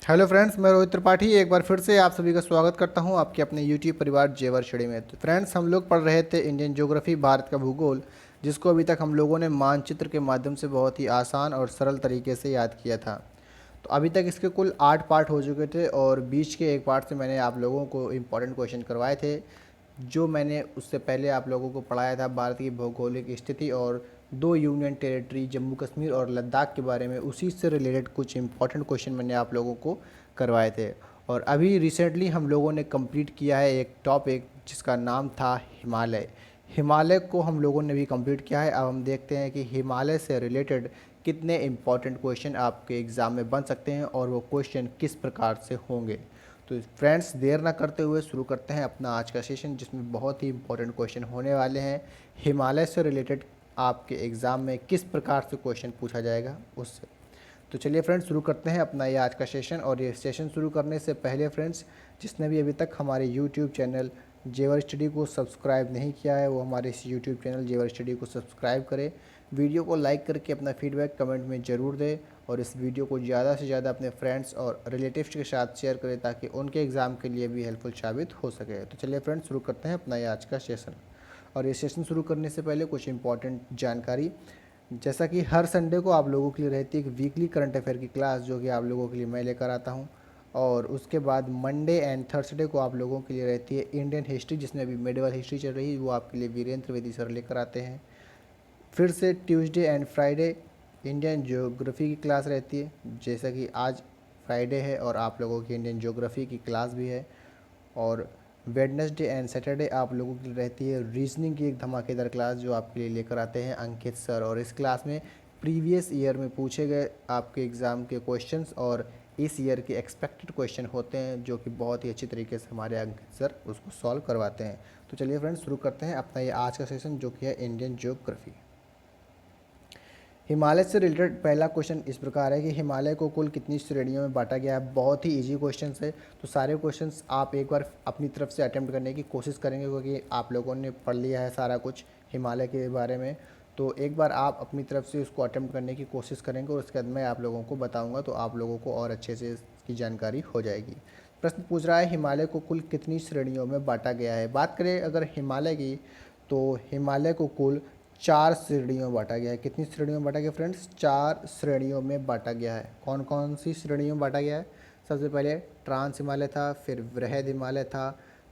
Hello friends, मैं रोहित त्रिपाठी एक बार फिर से आप सभी का स्वागत करता हूं आपके अपने यूट्यूब परिवार जेवर स्टडी में। तो फ्रेंड्स, हम लोग पढ़ रहे थे इंडियन ज्योग्राफी, भारत का भूगोल, जिसको अभी तक हम लोगों ने मानचित्र के माध्यम से बहुत ही आसान और सरल तरीके से याद किया था। तो अभी तक इसके कुल 8 पार्ट हो चुके थे और बीच के एक पार्ट से मैंने आप लोगों को इम्पोर्टेंट क्वेश्चन करवाए थे, जो मैंने उससे पहले आप लोगों को पढ़ाया था भारत की भौगोलिक स्थिति और दो यूनियन टेरिटरी जम्मू कश्मीर और लद्दाख के बारे में। उसी से रिलेटेड कुछ इंपॉर्टेंट क्वेश्चन मैंने आप लोगों को करवाए थे। और अभी रिसेंटली हम लोगों ने कंप्लीट किया है एक टॉपिक जिसका नाम था हिमालय। हिमालय को हम लोगों ने भी कंप्लीट किया है। अब हम देखते हैं कि हिमालय से रिलेटेड कितने इंपॉर्टेंट क्वेश्चन आपके एग्ज़ाम में बन सकते हैं और वो क्वेश्चन किस प्रकार से होंगे। तो फ्रेंड्स, देर ना करते हुए शुरू करते हैं अपना आज का सेशन, जिसमें बहुत ही इंपॉर्टेंट क्वेश्चन होने वाले हैं। हिमालय से रिलेटेड आपके एग्ज़ाम में किस प्रकार से क्वेश्चन पूछा जाएगा उससे। तो चलिए फ्रेंड्स, शुरू करते हैं अपना ये आज का सेशन। और ये सेशन शुरू करने से पहले फ्रेंड्स, जिसने भी अभी तक हमारे यूट्यूब चैनल जेवर स्टडी को सब्सक्राइब नहीं किया है, वो हमारे इस यूट्यूब चैनल जेवर स्टडी को सब्सक्राइब करें। वीडियो को लाइक करके अपना फीडबैक कमेंट में ज़रूर दें और इस वीडियो को ज़्यादा से ज़्यादा अपने फ्रेंड्स और रिलेटिव्स के साथ शेयर करें ताकि उनके एग्ज़ाम के लिए भी हेल्पफुल साबित हो सके। तो चलिए फ्रेंड्स, शुरू करते हैं अपना ये आज का सेशन। और ये सेशन शुरू करने से पहले कुछ इंपॉर्टेंट जानकारी, जैसा कि हर संडे को आप लोगों के लिए रहती है एक वीकली करंट अफेयर की क्लास, जो कि आप लोगों के लिए मैं लेकर आता हूं। और उसके बाद मंडे एंड थर्सडे को आप लोगों के लिए रहती है इंडियन हिस्ट्री, जिसमें अभी मेडिवल हिस्ट्री चल रही है, वो आपके लिए वीरेंद्र त्रिवेदी सर लेकर आते हैं। फिर से Tuesday and Friday Indian geography की क्लास रहती है, जैसा कि आज फ्राइडे है और आप लोगों की इंडियन ज्योग्राफी की क्लास भी है। और वेडनेसडे एंड सैटरडे आप लोगों की रहती है रीजनिंग की एक धमाकेदार क्लास, जो आपके लिए लेकर आते हैं अंकित सर। और इस क्लास में प्रीवियस ईयर में पूछे गए आपके एग्ज़ाम के क्वेश्चंस और इस ईयर के एक्सपेक्टेड क्वेश्चन होते हैं, जो कि बहुत ही अच्छी तरीके से हमारे अंकित सर उसको सॉल्व करवाते हैं। तो चलिए फ्रेंड्स, शुरू करते हैं अपना ये आज का सेशन, जो कि है इंडियन ज्योग्राफी। हिमालय से रिलेटेड पहला क्वेश्चन इस प्रकार है कि हिमालय को कुल कितनी श्रेणियों में बांटा गया है। बहुत ही इजी क्वेश्चन है, तो सारे क्वेश्चंस आप एक बार अपनी तरफ से अटेम्प्ट करने की कोशिश करेंगे, क्योंकि आप लोगों ने पढ़ लिया है सारा कुछ हिमालय के बारे में। तो एक बार आप अपनी तरफ से उसको अटेम्प्ट करने की कोशिश करेंगे और उसके बाद मैं आप लोगों को बताऊँगा, तो आप लोगों को और अच्छे से इसकी जानकारी हो जाएगी। प्रश्न पूछ रहा है हिमालय को कुल कितनी श्रेणियों में बांटा गया है। बात करें अगर हिमालय की, तो हिमालय को कुल 4 श्रेणियों में बांटा गया है। कितनी श्रेणियों में बांटा गया फ्रेंड्स? 4 श्रेणियों में बांटा गया है। कौन कौन सी श्रेणियों में बांटा गया है? सबसे पहले ट्रांस हिमालय था, फिर वृहद हिमालय था,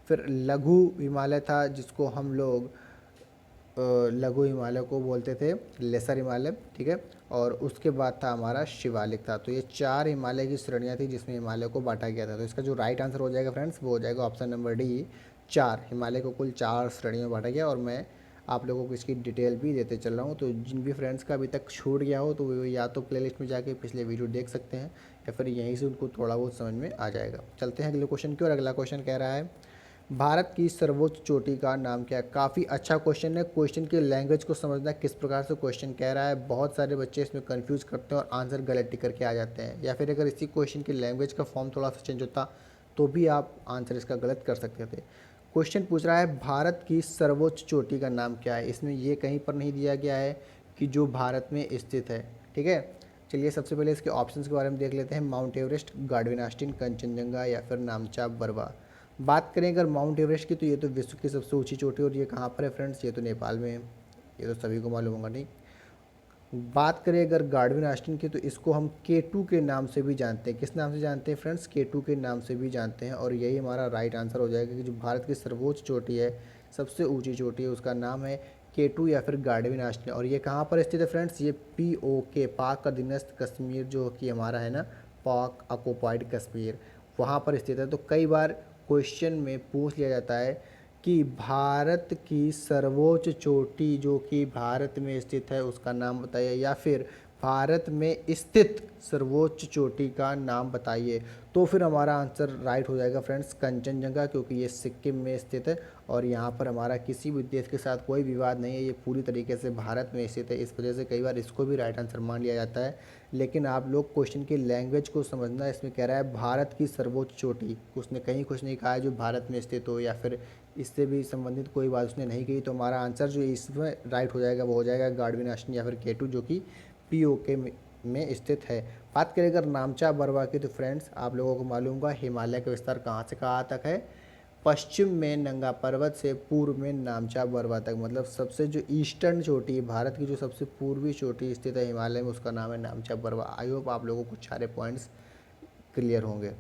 फिर लघु हिमालय था, जिसको हम लोग लघु हिमालय को बोलते थे लेसर हिमालय, ठीक है। और उसके बाद था हमारा शिवालिक था। तो ये 4 हिमालय की श्रेणियाँ थी जिसमें हिमालय को बांटा गया था। तो इसका जो राइट आंसर हो जाएगा फ्रेंड्स, वो हो जाएगा ऑप्शन नंबर डी, 4। हिमालय को कुल 4 श्रेणियों में बांटा गया। और मैं आप लोगों को इसकी डिटेल भी देते चल रहा हूँ। तो जिन भी फ्रेंड्स का अभी तक छूट गया हो, तो वो या तो प्लेलिस्ट में जाके पिछले वीडियो देख सकते हैं, या फिर यहीं से उनको थोड़ा बहुत समझ में आ जाएगा। चलते हैं अगले क्वेश्चन की। और अगला क्वेश्चन कह रहा है भारत की सर्वोच्च चोटी का नाम क्या है। काफ़ी अच्छा क्वेश्चन है। क्वेश्चन की लैंग्वेज को समझना, किस प्रकार से क्वेश्चन कह रहा है। बहुत सारे बच्चे इसमें कंफ्यूज करते हैं और आंसर गलत टिक करके आ जाते हैं, या फिर अगर इसी क्वेश्चन की लैंग्वेज का फॉर्म थोड़ा सा चेंज होता तो भी आप आंसर इसका गलत कर सकते थे। क्वेश्चन पूछ रहा है भारत की सर्वोच्च चोटी का नाम क्या है। इसमें ये कहीं पर नहीं दिया गया है कि जो भारत में स्थित है, ठीक है। चलिए सबसे पहले इसके ऑप्शंस के बारे में देख लेते हैं। Mount Everest, Godwin Austin, Kanchenjunga या फिर नामचा बरवा। बात करें अगर माउंट एवरेस्ट की, तो ये तो विश्व की सबसे ऊंची चोटी, और ये कहाँ पर है फ्रेंड्स? ये तो नेपाल में है। ये तो सभी को मालूम होगा, नहीं? बात करें अगर गार्डविन आस्टीन की, तो इसको हम K2 के नाम से भी जानते हैं। किस नाम से जानते हैं फ्रेंड्स? K2 के नाम से भी जानते हैं। और यही हमारा राइट आंसर हो जाएगा कि जो भारत की सर्वोच्च चोटी है, सबसे ऊंची चोटी है, उसका नाम है K2 या फिर गार्डविन आस्टीन। और ये कहाँ पर स्थित है फ्रेंड्स? ये POK, पाक अधीनस्थ कश्मीर, जो कि हमारा है ना, पाक ऑक्युपाइड कश्मीर, वहाँ पर स्थित है। तो कई बार क्वेश्चन में पूछ लिया जाता है कि भारत की सर्वोच्च चोटी जो कि भारत में स्थित है उसका नाम बताइए, या फिर भारत में स्थित सर्वोच्च चोटी का नाम बताइए। तो फिर हमारा आंसर राइट हो जाएगा फ्रेंड्स, कंचनजंगा, क्योंकि ये सिक्किम में स्थित है और यहाँ पर हमारा किसी भी देश के साथ कोई विवाद नहीं है। ये पूरी तरीके से भारत में स्थित है, इस वजह से कई बार इसको भी राइट आंसर मान लिया जाता है। लेकिन आप लोग क्वेश्चन की लैंग्वेज को समझना। इसमें कह रहा है भारत की सर्वोच्च चोटी, उसने कहीं कुछ नहीं कहा है जो भारत में स्थित हो, या फिर इससे भी संबंधित कोई बात उसने नहीं कही। तो हमारा आंसर जो इसमें राइट हो जाएगा वो हो जाएगा गार्डविन आस्टीन या फिर K2, जो कि POK में में स्थित है। बात करें अगर नामचा बरवा की, तो फ्रेंड्स आप लोगों को मालूम होगा हिमालय का विस्तार कहाँ से कहाँ तक है। पश्चिम में नंगा पर्वत से पूर्व में नामचा बरवा तक, मतलब सबसे जो ईस्टर्न चोटी है भारत की, जो सबसे पूर्वी चोटी स्थित है हिमालय में, उसका नाम है नामचा बरवा। आई होप आप लोगों को सारे पॉइंट्स क्लियर होंगे।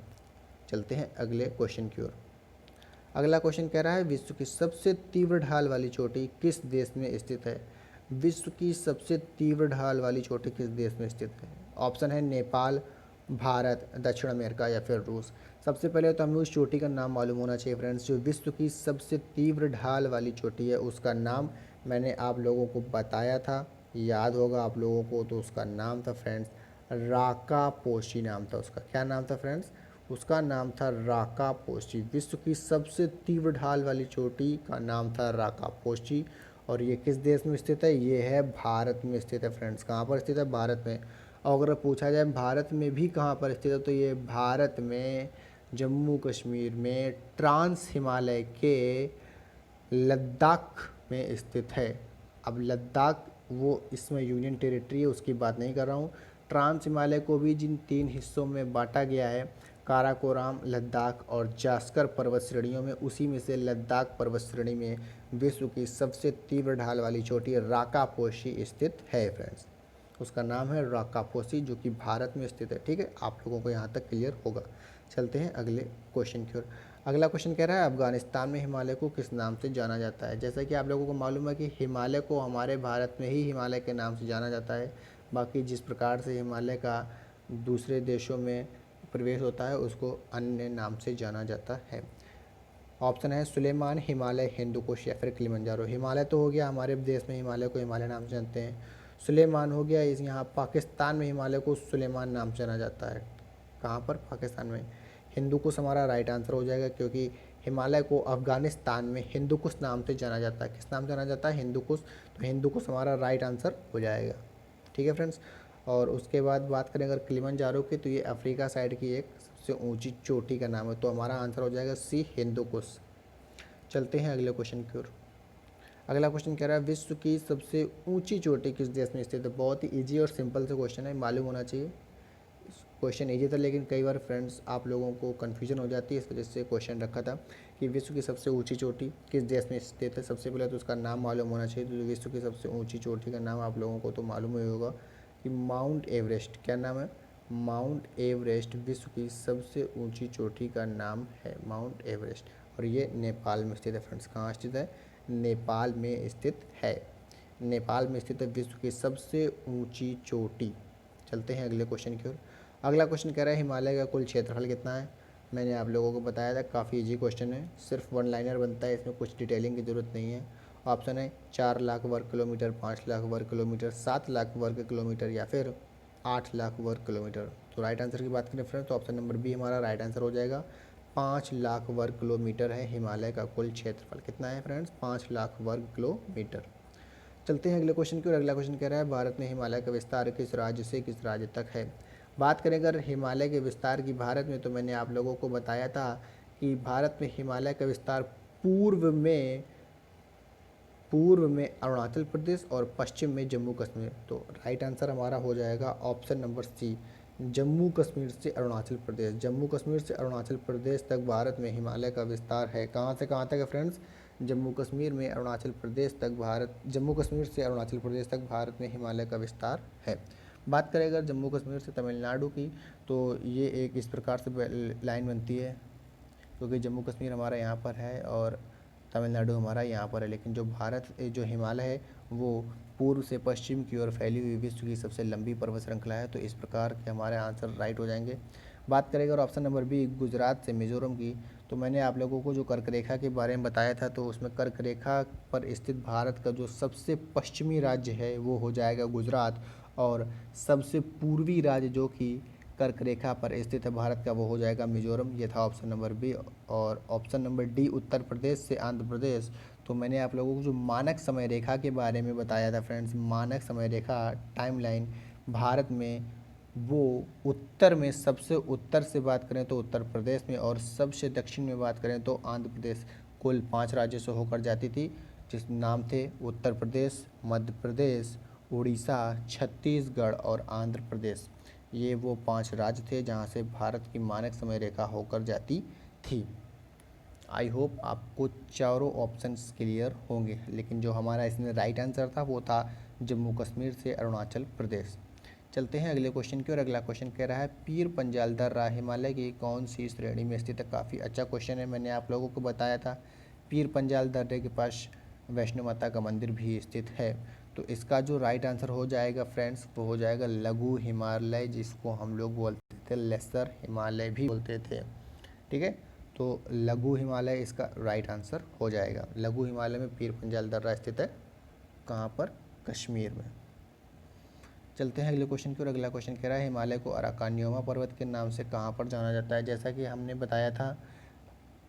चलते हैं अगले क्वेश्चन की ओर। अगला क्वेश्चन कह रहा है विश्व की सबसे तीव्र ढाल वाली चोटी किस देश में स्थित है। विश्व की सबसे तीव्र ढाल वाली चोटी किस देश में स्थित है। ऑप्शन है नेपाल, भारत, दक्षिण अमेरिका या फिर रूस। सबसे पहले तो हमें उस चोटी का नाम मालूम होना चाहिए फ्रेंड्स। जो विश्व की सबसे तीव्र ढाल वाली चोटी है उसका नाम मैंने आप लोगों को बताया था, याद होगा आप लोगों को, तो उसका नाम था फ्रेंड्स राका पोशी नाम था उसका। क्या नाम था फ्रेंड्स, उसका नाम था राका पोशी। विश्व की सबसे तीव्र ढाल वाली चोटी का नाम था राका पोशी। और ये किस देश में स्थित है, ये है भारत में स्थित है फ्रेंड्स। कहाँ पर स्थित है, भारत में। और अगर पूछा जाए भारत में भी कहाँ पर स्थित है, तो ये भारत में जम्मू कश्मीर में ट्रांस हिमालय के लद्दाख में स्थित है। अब लद्दाख वो इसमें यूनियन टेरिटरी है, उसकी बात नहीं कर रहा हूँ। ट्रांस हिमालय को भी जिन 3 हिस्सों में बांटा गया है, काराकोरम, लद्दाख और जास्कर पर्वत श्रेणियों में, उसी में से लद्दाख पर्वत श्रेणी में विश्व की सबसे तीव्र ढाल वाली चोटी राकापोशी स्थित है फ्रेंड्स। उसका नाम है राकापोशी, जो कि भारत में स्थित है। ठीक है, आप लोगों को यहाँ तक क्लियर होगा। चलते हैं अगले क्वेश्चन की ओर। अगला क्वेश्चन कह रहा है अफगानिस्तान में हिमालय को किस नाम से जाना जाता है। जैसा कि आप लोगों को मालूम है कि हिमालय को हमारे भारत में ही हिमालय के नाम से जाना जाता है। बाकी जिस प्रकार से हिमालय का दूसरे देशों में प्रवेश होता है उसको अन्य नाम से जाना जाता है। ऑप्शन है सुलेमान, हिमालय, हिंदुकुश या फिर किलिमंजारो। हिमालय तो हो गया, हमारे देश में हिमालय को हिमालय नाम से जानते हैं। सुलेमान हो गया, इस यहाँ पाकिस्तान में हिमालय को सुलेमान नाम से जाना जाता है। कहाँ पर, पाकिस्तान में। हिंदुकुश हमारा राइट आंसर हो जाएगा, क्योंकि हिमालय को अफगानिस्तान में हिंदुकुश नाम से जाना जाता है। किस नाम से जाना जाता है, हिंदुकुश। तो हिंदुकुश हमारा राइट आंसर हो जाएगा। ठीक है फ्रेंड्स। और उसके बाद बात करें अगर किलिमंजारो की, तो ये अफ्रीका साइड की एक सबसे ऊंची चोटी का नाम है। तो हमारा आंसर हो जाएगा सी, हिंदुकुश। चलते हैं अगले क्वेश्चन की ओर। अगला क्वेश्चन कह रहा है विश्व की सबसे ऊंची चोटी किस देश में स्थित है। बहुत ही इजी और सिंपल से क्वेश्चन है, मालूम होना चाहिए। क्वेश्चन इजी था, लेकिन कई बार फ्रेंड्स आप लोगों को कन्फ्यूजन हो जाती है, इस वजह से क्वेश्चन रखा था कि विश्व की सबसे ऊंची चोटी किस देश में स्थित है। सबसे पहले तो उसका नाम मालूम होना चाहिए। तो विश्व की सबसे ऊंची चोटी का नाम आप लोगों को तो मालूम ही होगा कि माउंट एवरेस्ट। क्या नाम है, माउंट एवरेस्ट विश्व की सबसे ऊंची चोटी का नाम है, माउंट एवरेस्ट। और ये नेपाल में स्थित है फ्रेंड्स। कहाँ स्थित है, नेपाल में स्थित है। नेपाल में स्थित है विश्व की सबसे ऊंची चोटी। चलते हैं अगले क्वेश्चन की ओर। अगला क्वेश्चन कह रहा है हिमालय का कुल क्षेत्रफल कितना है। मैंने आप लोगों को बताया था, काफ़ी इजी क्वेश्चन है, सिर्फ वन लाइनर बनता है, इसमें कुछ डिटेलिंग की ज़रूरत नहीं है। ऑप्शन है 4 लाख वर्ग किलोमीटर, 5 लाख वर्ग किलोमीटर, 7 लाख वर्ग किलोमीटर या फिर 8 लाख वर्ग किलोमीटर। तो राइट आंसर की बात करें फ्रेंड्स, तो ऑप्शन नंबर बी हमारा राइट आंसर हो जाएगा। 5 लाख वर्ग किलोमीटर है हिमालय का कुल क्षेत्रफल। कितना है फ्रेंड्स, 5 लाख वर्ग किलोमीटर। चलते हैं अगले क्वेश्चन की ओर। अगला क्वेश्चन कह रहा है भारत में हिमालय का विस्तार किस राज्य से किस राज्य तक है। बात करें अगर हिमालय के विस्तार की भारत में, तो मैंने आप लोगों को बताया था कि भारत में हिमालय का विस्तार पूर्व में अरुणाचल प्रदेश और पश्चिम में जम्मू कश्मीर। तो राइट आंसर हमारा हो जाएगा option number C, Jammu Kashmir से अरुणाचल प्रदेश। जम्मू कश्मीर से अरुणाचल प्रदेश तक भारत में हिमालय का विस्तार है। कहाँ से कहाँ तक है फ्रेंड्स, जम्मू कश्मीर में अरुणाचल प्रदेश तक भारत, जम्मू कश्मीर से अरुणाचल प्रदेश तक भारत में हिमालय का विस्तार है। बात करें अगर जम्मू कश्मीर से तमिलनाडु की, तो ये एक इस प्रकार से लाइन बनती है, क्योंकि जम्मू कश्मीर हमारा यहाँ पर है और तमिलनाडु हमारा यहाँ पर है। लेकिन जो हिमालय है वो पूर्व से पश्चिम की ओर फैली हुई विश्व की सबसे लंबी पर्वत श्रृंखला है। तो इस प्रकार के हमारे आंसर राइट हो जाएंगे। बात करें अगर ऑप्शन नंबर बी गुजरात से मिजोरम की, तो मैंने आप लोगों को जो कर्क रेखा के बारे में बताया था, तो उसमें कर्क रेखा पर स्थित भारत का जो सबसे पश्चिमी राज्य है वो हो जाएगा गुजरात, और सबसे पूर्वी राज्य जो कि कर्क रेखा पर स्थित है भारत का, वो हो जाएगा मिजोरम। ये था ऑप्शन नंबर बी। और option number D Uttar Pradesh से आंध्र प्रदेश, तो मैंने आप लोगों को जो मानक समय रेखा के बारे में बताया था फ्रेंड्स, मानक समय रेखा टाइमलाइन भारत में, वो उत्तर में सबसे उत्तर से बात करें तो उत्तर प्रदेश में, और सबसे दक्षिण में बात करें तो आंध्र प्रदेश, कुल 5 राज्यों से होकर जाती थी, जिस नाम थे उत्तर प्रदेश, मध्य प्रदेश, उड़ीसा, छत्तीसगढ़ और आंध्र प्रदेश, ये वो 5 राज्य थे जहाँ से भारत की मानक समय रेखा होकर जाती थी। आई होप आपको चारों ऑप्शंस क्लियर होंगे, लेकिन जो हमारा इसमें राइट आंसर था वो था जम्मू कश्मीर से अरुणाचल प्रदेश। चलते हैं अगले क्वेश्चन की, और अगला क्वेश्चन कह रहा है पीर पंजाल दर्रा हिमालय की कौन सी श्रेणी में स्थित है। काफ़ी अच्छा क्वेश्चन है, मैंने आप लोगों को बताया था पीर पंजाल दर्रे के पास वैष्णो माता का मंदिर भी स्थित है। तो इसका जो राइट आंसर हो जाएगा फ्रेंड्स वो हो जाएगा लघु हिमालय, जिसको हम लोग बोलते थे लेसर हिमालय भी बोलते थे। ठीक है, तो लघु हिमालय इसका राइट आंसर हो जाएगा। लघु हिमालय में पीर पंजाल दर्रा स्थित है, कहाँ पर, कश्मीर में। चलते हैं अगले क्वेश्चन की, और अगला क्वेश्चन कह रहा है हिमालय को अराकानियोमा पर्वत के नाम से कहाँ पर जाना जाता है। जैसा कि हमने बताया था,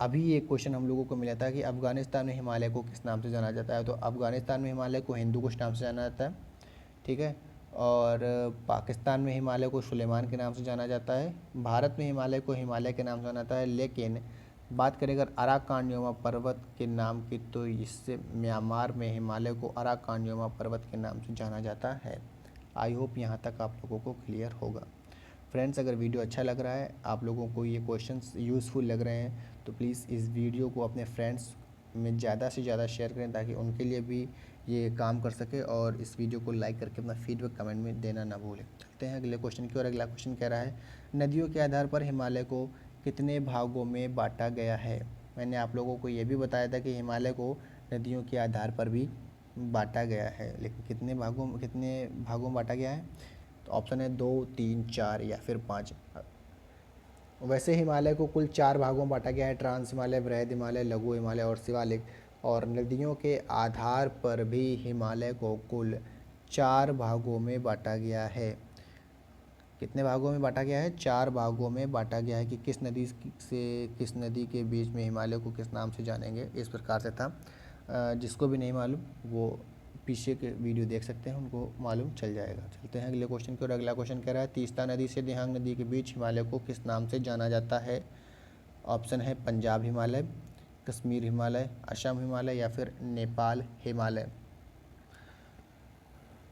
अभी एक क्वेश्चन हम लोगों को मिला था कि अफ़गानिस्तान में हिमालय को किस नाम से जाना जाता है। तो अफ़गानिस्तान में हिमालय को हिंदू कुश नाम से जाना जाता है। ठीक है, और पाकिस्तान में हिमालय को सुलेमान के नाम से जाना जाता है। भारत में हिमालय को हिमालय के नाम से जाना जाता है। लेकिन बात करें अगर अराकानियोमा पर्वत के नाम की, तो इससे म्यांमार में हिमालय को अराकानियोमा पर्वत के नाम से जाना जाता है। आई होप यहाँ तक आप लोगों को क्लियर होगा। फ्रेंड्स, अगर वीडियो अच्छा लग रहा है, आप लोगों को ये क्वेश्चंस यूज़फुल लग रहे हैं, तो प्लीज़ इस वीडियो को अपने फ्रेंड्स में ज़्यादा से ज़्यादा शेयर करें ताकि उनके लिए भी ये काम कर सके, और इस वीडियो को लाइक करके अपना फीडबैक कमेंट में देना ना भूलें। चलते हैं अगले क्वेश्चन की, और अगला क्वेश्चन कह रहा है नदियों के आधार पर हिमालय को कितने भागों में बांटा गया है। मैंने आप लोगों को ये भी बताया था कि हिमालय को नदियों के आधार पर भी बांटा गया है, लेकिन कितने भागों में बांटा गया है। तो ऑप्शन है 2, 3, 4 या फिर 5। वैसे हिमालय को कुल 4 भागों में बांटा गया है, ट्रांस हिमालय, बृहद हिमालय, लघु हिमालय और शिवालिक। और नदियों के आधार पर भी हिमालय को कुल 4 भागों में बांटा गया है। कितने भागों में बांटा गया है? 4 भागों में बांटा गया है कि किस नदी से किस नदी के बीच में हिमालय को किस नाम से जानेंगे, इस प्रकार से था। जिसको भी नहीं मालूम वो पीछे के वीडियो देख सकते हैं, उनको मालूम चल जाएगा। चलते हैं अगले क्वेश्चन की, और अगला क्वेश्चन कह रहा है तीस्ता नदी से दिहांग नदी के बीच हिमालय को किस नाम से जाना जाता है। ऑप्शन है पंजाब हिमालय, कश्मीर हिमालय, असम हिमालय या फिर नेपाल हिमालय।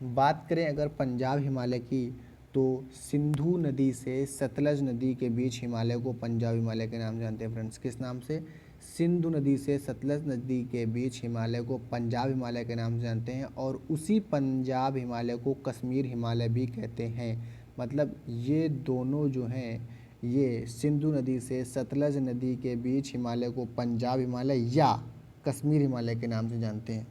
बात करें अगर पंजाब हिमालय की, तो सिंधु नदी से सतलज नदी के बीच हिमालय को पंजाब हिमालय के नाम से जानते हैं फ्रेंड्स। किस नाम से? सिंधु नदी से सतलज नदी के बीच हिमालय को पंजाब हिमालय के नाम से जानते हैं, और उसी पंजाब हिमालय को कश्मीर हिमालय भी कहते हैं। मतलब ये दोनों जो हैं, ये सिंधु नदी से सतलज नदी के बीच हिमालय को पंजाब हिमालय या कश्मीर हिमालय के नाम से जानते हैं।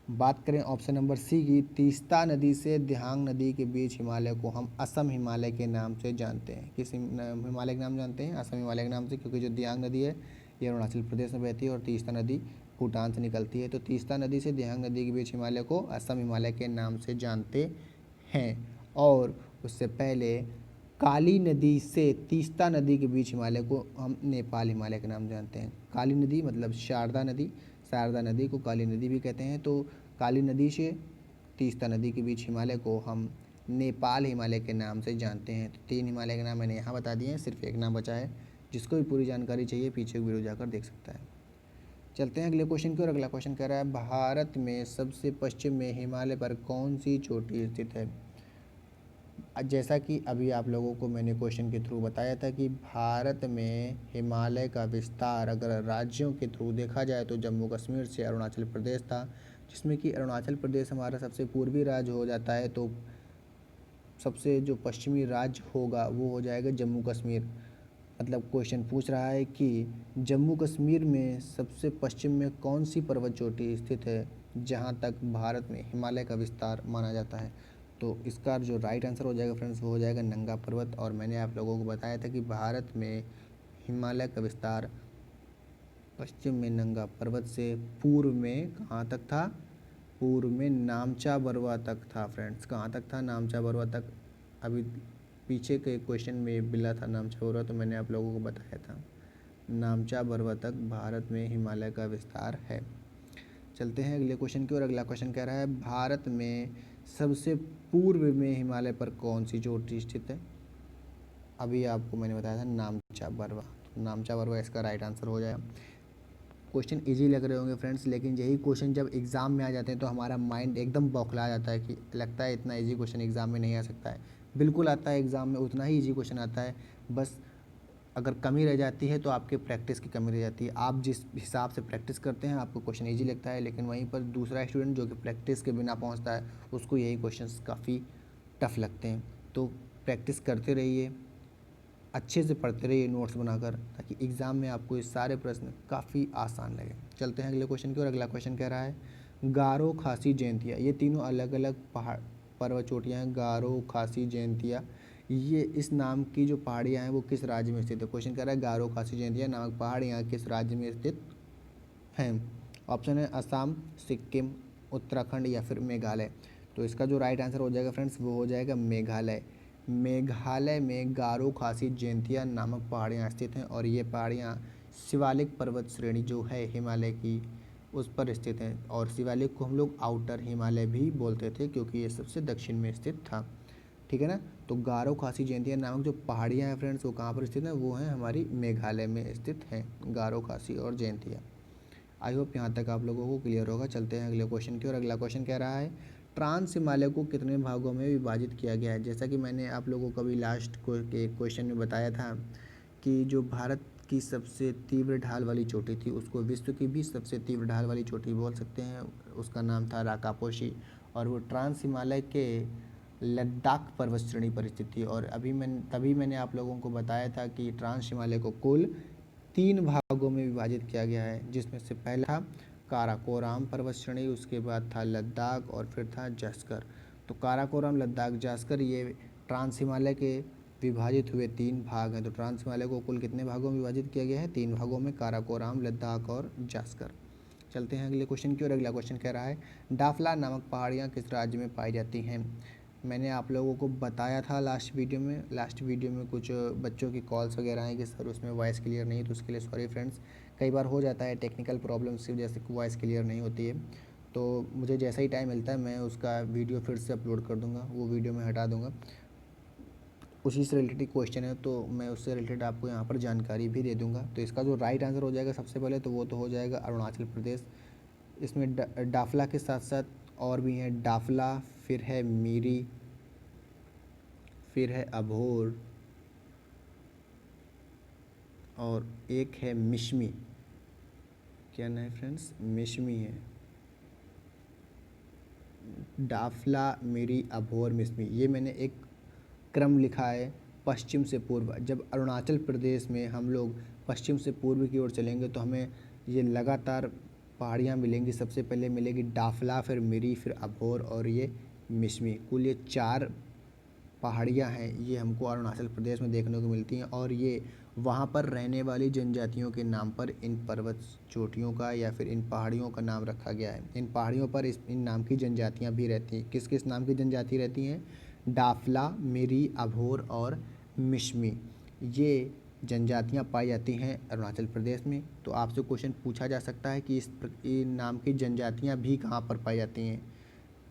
बात करें ऑप्शन नंबर सी की, तीस्ता नदी से दिहांग नदी के बीच हिमालय को हम असम हिमालय के नाम से जानते हैं। किस हिमालय के नाम जानते हैं? असम हिमालय के नाम से, क्योंकि जो दिहांग नदी है ये अरुणाचल प्रदेश में बहती है और तीस्ता नदी भूटान से निकलती है। तो तीस्ता नदी से दिहांग नदी के बीच हिमालय को असम हिमालय के नाम से जानते हैं। और उससे पहले काली नदी से तीस्ता नदी के बीच हिमालय को हम नेपाल हिमालय के नाम से जानते हैं। काली नदी मतलब शारदा नदी, शारदा नदी को काली नदी भी कहते हैं। तो काली नदी से तीस्ता नदी के बीच हिमालय को हम नेपाल हिमालय के नाम से जानते हैं। तो 3 हिमालय के नाम मैंने यहाँ बता दिए हैं, सिर्फ एक नाम बचा है। जिसको भी पूरी जानकारी चाहिए पीछे वीडियो जाकर देख सकता है। चलते हैं अगले क्वेश्चन की, और अगला क्वेश्चन कह रहा है भारत में सबसे पश्चिम में हिमालय पर कौन सी चोटी स्थित है। जैसा कि अभी आप लोगों को मैंने क्वेश्चन के थ्रू बताया था कि भारत में हिमालय का विस्तार अगर राज्यों के थ्रू देखा जाए तो जम्मू कश्मीर से अरुणाचल प्रदेश था, जिसमें कि अरुणाचल प्रदेश हमारा सबसे पूर्वी राज्य हो जाता है। तो सबसे जो पश्चिमी राज्य होगा वो हो जाएगा जम्मू कश्मीर। मतलब क्वेश्चन पूछ रहा है कि जम्मू कश्मीर में सबसे पश्चिम में कौन सी पर्वत चोटी स्थित है जहाँ तक भारत में हिमालय का विस्तार माना जाता है। तो इसका जो राइट आंसर हो जाएगा फ्रेंड्स वो हो जाएगा नंगा पर्वत। और मैंने आप लोगों को बताया था कि भारत में हिमालय का विस्तार पश्चिम में नंगा पर्वत से पूर्व में कहाँ तक था? पूर्व में नामचा बरवा तक था फ्रेंड्स। कहाँ तक था? नामचा बरवा तक। अभी पीछे के क्वेश्चन में मिला था नामचा बरवा, तो मैंने आप लोगों को बताया था नामचा बरवा तक भारत में हिमालय का विस्तार है। चलते हैं अगले क्वेश्चन की, और अगला क्वेश्चन कह रहा है भारत में सबसे पूर्व में हिमालय पर कौन सी चोटी स्थित है। अभी आपको मैंने बताया था नामचा बरवा, तो नामचा बरवा इसका राइट आंसर हो जाएगा। क्वेश्चन इजी लग रहे होंगे फ्रेंड्स, लेकिन यही क्वेश्चन जब एग्ज़ाम में आ जाते हैं तो हमारा माइंड एकदम बौखला जाता है कि लगता है इतना इजी क्वेश्चन एग्ज़ाम में नहीं आ सकता है। बिल्कुल आता है, एग्ज़ाम में उतना ही इजी क्वेश्चन आता है, बस अगर कमी रह जाती है तो आपके प्रैक्टिस की कमी रह जाती है। आप जिस हिसाब से प्रैक्टिस करते हैं आपको क्वेश्चन इजी लगता है, लेकिन वहीं पर दूसरा स्टूडेंट जो कि प्रैक्टिस के बिना पहुंचता है उसको यही क्वेश्चंस काफ़ी टफ लगते हैं। तो प्रैक्टिस करते रहिए, अच्छे से पढ़ते रहिए नोट्स बनाकर, ताकि एग्ज़ाम में आपको ये सारे प्रश्न काफ़ी आसान लगे। चलते हैं अगले क्वेश्चन की ओर। अगला क्वेश्चन कह रहा है गारो, खासी, जयंतिया, ये तीनों अलग अलग पहाड़ पर्वत चोटियाँ हैं। गारो, खासी, जयंतिया, ये इस नाम की जो पहाड़ियाँ हैं वो किस राज्य में स्थित है। क्वेश्चन कह रहा है गारो, खासी, जयंतिया नामक पहाड़ियाँ किस राज्य में स्थित हैं। ऑप्शन है असम, सिक्किम, उत्तराखंड या फिर मेघालय। तो इसका जो राइट आंसर हो जाएगा फ्रेंड्स वो हो जाएगा मेघालय। मेघालय में गारो, खासी, जयंतिया नामक पहाड़ियाँ स्थित हैं और ये पहाड़ियाँ शिवालिक पर्वत श्रेणी जो है हिमालय की उस पर स्थित हैं। और शिवालिक को हम लोग आउटर हिमालय भी बोलते थे क्योंकि ये सबसे दक्षिण में स्थित था। ठीक है ना। तो गारो, खासी, जयंतिया नामक जो पहाड़ियाँ हैं फ्रेंड्स वो कहाँ पर स्थित हैं, वो हैं हमारी मेघालय में स्थित हैं, गारो, खासी और जयंतिया। आई होप यहाँ तक आप लोगों को क्लियर होगा। चलते हैं अगले क्वेश्चन की ओर। अगला क्वेश्चन कह रहा है ट्रांस हिमालय को कितने भागों में विभाजित किया गया है। जैसा कि मैंने आप लोगों को अभी लास्ट के क्वेश्चन में बताया था कि जो भारत की सबसे तीव्र ढाल वाली चोटी थी उसको विश्व की भी सबसे तीव्र ढाल वाली चोटी बोल सकते हैं, उसका नाम था राकापोशी, और वो ट्रांस हिमालय के लद्दाख पर्वत श्रेणी पर स्थित थी। और तभी मैंने आप लोगों को बताया था कि ट्रांस हिमालय को कुल 3 भागों में विभाजित किया गया है, जिसमें से पहला था काराकोरम पर्वत श्रेणी, उसके बाद था लद्दाख और फिर था जास्कर। तो काराकोरम, लद्दाख, जास्कर ये ट्रांस हिमालय के विभाजित हुए 3 भाग हैं। तो ट्रांस हिमालय को कुल कितने भागों में विभाजित किया गया है, 3 भागों में, काराकोरम, लद्दाख और जास्कर। चलते हैं अगले क्वेश्चन की ओर। अगला क्वेश्चन कह रहा है डाफला नामक पहाड़ियाँ किस राज्य में पाई जाती हैं। मैंने आप लोगों को बताया था लास्ट वीडियो में कुछ बच्चों की कॉल्स वगैरह हैं कि सर उसमें वॉइस क्लियर नहीं, तो उसके लिए सॉरी फ्रेंड्स। कई बार हो जाता है टेक्निकल प्रॉब्लम्स की वजह से वॉइस क्लियर नहीं होती है। तो मुझे जैसा ही टाइम मिलता है मैं उसका वीडियो फिर से अपलोड कर दूँगा, वो वीडियो मैं हटा दूँगा। उसी से रिलेटेड क्वेश्चन है तो मैं उससे रिलेटेड आपको यहाँ पर जानकारी भी दे दूँगा। तो इसका जो राइट आंसर हो जाएगा सबसे पहले तो वो तो हो जाएगा अरुणाचल प्रदेश। इसमें डाफला के साथ साथ और भी हैं, डाफला, फिर है मीरी, फिर है अभोर और एक है मिशमी। क्या नाम है फ्रेंड्स, मिशमी है। डाफला, मीरी, अभोर, मिशमी, ये मैंने एक क्रम लिखा है पश्चिम से पूर्व। जब अरुणाचल प्रदेश में हम लोग पश्चिम से पूर्व की ओर चलेंगे तो हमें ये लगातार पहाड़ियाँ मिलेंगी। सबसे पहले मिलेगी डाफला, फिर मीरी, फिर अभोर और ये मिशमी। कुल ये 4 पहाड़ियाँ हैं, ये हमको अरुणाचल प्रदेश में देखने को मिलती हैं और ये वहाँ पर रहने वाली जनजातियों के नाम पर इन पर्वत चोटियों का या फिर इन पहाड़ियों का नाम रखा गया है। इन पहाड़ियों पर इन नाम की जनजातियाँ भी रहती हैं। किस किस नाम की जनजाति रहती हैं, डाफला, मिरी, अभोर और मिशमी, ये जनजातियाँ पाई जाती हैं अरुणाचल प्रदेश में। तो आपसे क्वेश्चन पूछा जा सकता है कि इन नाम की जनजातियाँ भी कहाँ पर पाई जाती हैं,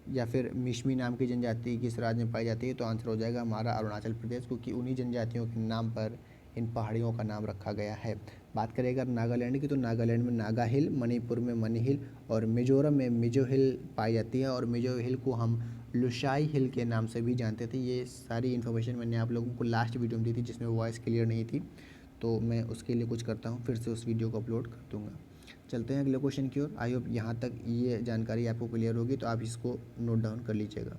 या फिर मिशमी नाम की जनजाति किस राज्य में पाई जाती है। तो आंसर हो जाएगा हमारा अरुणाचल प्रदेश, क्योंकि उन्हीं जनजातियों के नाम पर इन पहाड़ियों का नाम रखा गया है। बात करें अगर नागालैंड की, तो नागालैंड में नागा हिल, मणिपुर में मनी हिल और मिजोरम में मिजो हिल पाई जाती है। और मिजो हिल को हम लुशाई हिल के नाम से भी जानते थे। ये सारी इन्फॉर्मेशन मैंने आप लोगों को लास्ट वीडियो में दी थी जिसमें वॉइस क्लियर नहीं थी, तो मैं उसके लिए कुछ करता हूँ, फिर से उस वीडियो को अपलोड कर दूँगा। चलते हैं अगले क्वेश्चन की ओर। आई होप यहाँ तक ये जानकारी आपको क्लियर होगी, तो आप इसको नोट डाउन कर लीजिएगा।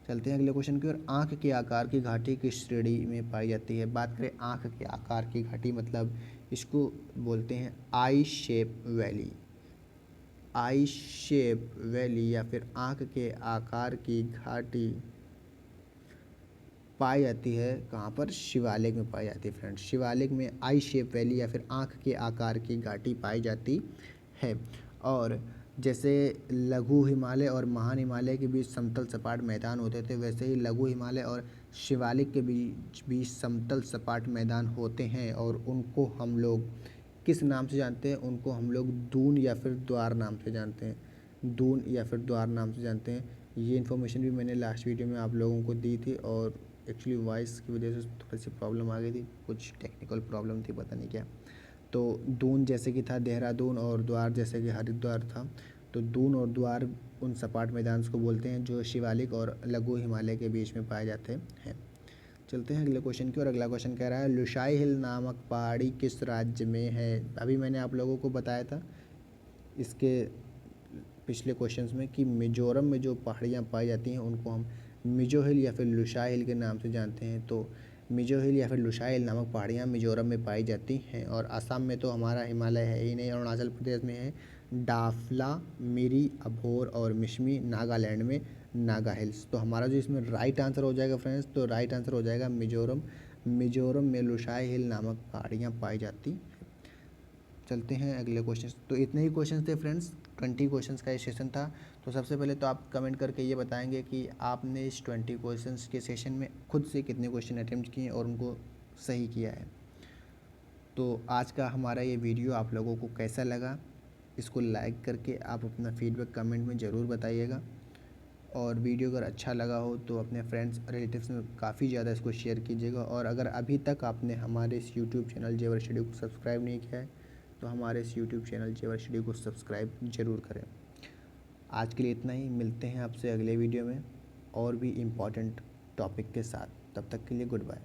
चलते हैं अगले क्वेश्चन की ओर। आँख के आकार की घाटी किस श्रेणी में पाई जाती है। बात करें आँख के आकार की घाटी, मतलब इसको बोलते हैं आई शेप वैली। आई शेप वैली या फिर आँख के आकार की घाटी पाई जाती है कहाँ पर, शिवालिक में पाई जाती है फ्रेंड्स। शिवालिक में आई शेप वैली या फिर आँख के आकार की घाटी पाई जाती है। और जैसे लघु हिमालय और महान हिमालय के बीच समतल सपाट मैदान होते थे, वैसे ही लघु हिमालय और शिवालिक के बीच भी समतल सपाट मैदान होते हैं। और उनको हम लोग किस नाम से जानते हैं, उनको हम लोग दून या फिर द्वार नाम से जानते हैं। दून या फिर द्वार नाम से जानते हैं। ये इन्फॉर्मेशन भी मैंने लास्ट वीडियो में आप लोगों को दी थी और एक्चुअली वॉइस की वजह से थोड़ी सी प्रॉब्लम आ गई थी, कुछ टेक्निकल प्रॉब्लम थी, पता नहीं क्या। तो दून जैसे कि था देहरादून, और द्वार जैसे कि हरिद्वार था। तो दून और द्वार उन सपाट मैदान को बोलते हैं जो शिवालिक और लघु हिमालय के बीच में पाए जाते हैं। चलते हैं अगले क्वेश्चन की, और अगला क्वेश्चन कह रहा है लुशाई हिल नामक पहाड़ी किस राज्य में है। अभी मैंने आप लोगों को बताया था इसके पिछले क्वेश्चंस में कि मिजोरम में जो पहाड़ियाँ पाई जाती हैं उनको हम मिजो हिल या फिर लुशाई हिल के नाम से जानते हैं। तो मिजो हिल या फिर लुशाई हिल नामक पहाड़ियाँ मिजोरम में पाई जाती हैं। और असम में तो हमारा हिमालय है ही नहीं। अरुणाचल प्रदेश में है डाफला, मिरी, अभोर और मिशमी। नागालैंड में नागा हिल्स। तो हमारा जो इसमें राइट आंसर हो जाएगा फ्रेंड्स, तो राइट आंसर हो जाएगा मिजोरम। मिजोरम में लुशाई हिल नामक पहाड़ियाँ पाई जाती। चलते हैं अगले क्वेश्चन। तो इतने ही क्वेश्चन थे फ्रेंड्स, 20 क्वेश्चंस का ये सेशन था। तो सबसे पहले तो आप कमेंट करके ये बताएंगे कि आपने इस 20 क्वेश्चंस के सेशन में खुद से कितने क्वेश्चन अटेम्प्ट किए और उनको सही किया है। तो आज का हमारा ये वीडियो आप लोगों को कैसा लगा, इसको लाइक करके आप अपना फीडबैक कमेंट में ज़रूर बताइएगा। और वीडियो अगर अच्छा लगा हो तो अपने फ्रेंड्स रिलेटिव्स में काफ़ी ज़्यादा इसको शेयर कीजिएगा। और अगर अभी तक आपने हमारे इस यूट्यूब चैनल जेवर स्टडी को सब्सक्राइब नहीं किया है तो हमारे इस यूट्यूब चैनल जेवर स्टडी को सब्सक्राइब ज़रूर करें। आज के लिए इतना ही, मिलते हैं आपसे अगले वीडियो में और भी इम्पॉर्टेंट टॉपिक के साथ। तब तक के लिए गुड बाय।